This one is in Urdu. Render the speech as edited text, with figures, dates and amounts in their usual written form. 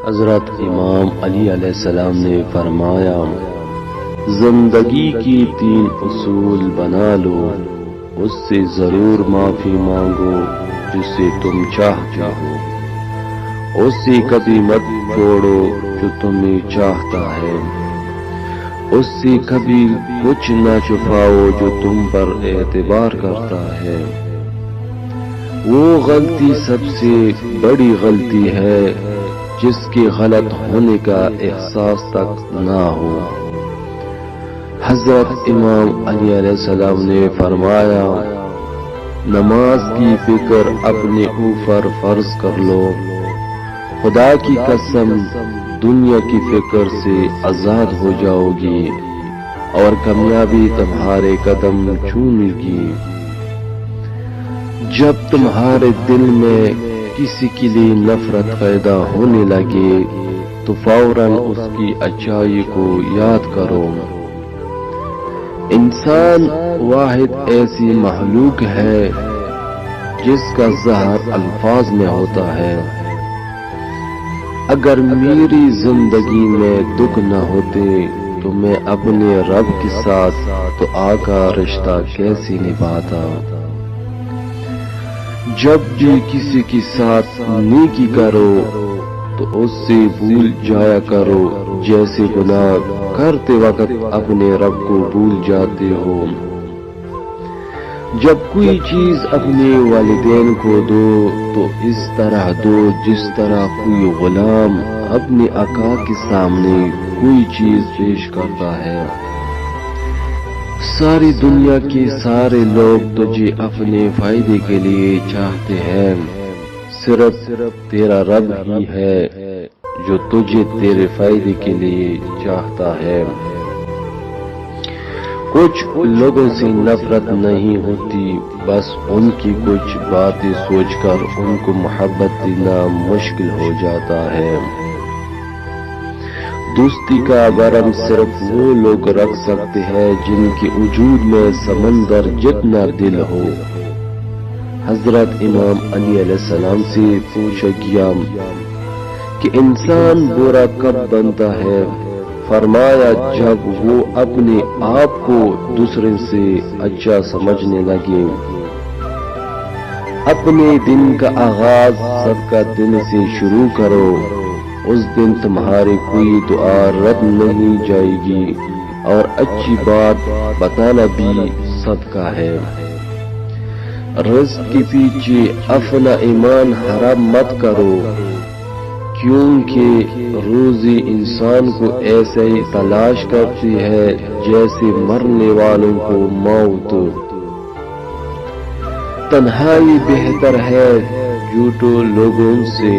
حضرت امام علی علیہ السلام نے فرمایا، زندگی کی 3 اصول بنا لو، اس سے ضرور معافی مانگو جسے تم چاہتے ہو، اس سے کبھی مت چھوڑو جو تمہیں چاہتا ہے، اس سے کبھی کچھ نہ چھپاؤ جو تم پر اعتبار کرتا ہے۔ وہ غلطی سب سے بڑی غلطی ہے جس کے غلط ہونے کا احساس تک نہ ہو۔ حضرت امام علی علیہ السلام نے فرمایا، نماز کی فکر اپنے اوپر فرض کر لو، خدا کی قسم دنیا کی فکر سے آزاد ہو جاؤ گی اور کامیابی تمہارے قدم چومے گی۔ جب تمہارے دل میں کسی کے لیے نفرت پیدا ہونے لگے تو فوراً اس کی اچائی کو یاد کرو۔ انسان واحد ایسی مخلوق ہے جس کا ظاہر الفاظ میں ہوتا ہے۔ اگر میری زندگی میں دکھ نہ ہوتے تو میں اپنے رب کے ساتھ دعا کا رشتہ کیسے نبھاتا۔ جب بھی کسی کے ساتھ نیکی کرو تو اس سے بھول جایا کرو جیسے گناہ کرتے وقت اپنے رب کو بھول جاتے ہو۔ جب کوئی چیز اپنے والدین کو دو تو اس طرح دو جس طرح کوئی غلام اپنے آقا کے سامنے کوئی چیز پیش کرتا ہے۔ ساری دنیا کے سارے لوگ تجھے اپنے فائدے کے لیے چاہتے ہیں، صرف تیرا رب ہی ہے جو تجھے تیرے فائدے کے لیے چاہتا ہے۔ کچھ لوگوں سے نفرت نہیں ہوتی، بس ان کی کچھ باتیں سوچ کر ان کو محبت دینا مشکل ہو جاتا ہے۔ دوستی کا برم صرف وہ لوگ رکھ سکتے ہیں جن کے وجود میں سمندر جتنا دل ہو۔ حضرت امام علی علیہ السلام سے پوچھا گیا کہ انسان برا کب بنتا ہے؟ فرمایا، جب وہ اپنے آپ کو دوسرے سے اچھا سمجھنے لگے۔ اپنے دن کا آغاز صدقہ دن سے شروع کرو، اس دن تمہاری کوئی دعا رد نہیں جائے گی اور اچھی بات بتانا بھی صدقہ ہے۔ رزق کے پیچھے اپنا ایمان حرام مت کرو، کیونکہ روزی انسان کو ایسے ہی تلاش کرتی ہے جیسے مرنے والوں کو موت۔ تنہائی بہتر ہے جھوٹے لوگوں سے۔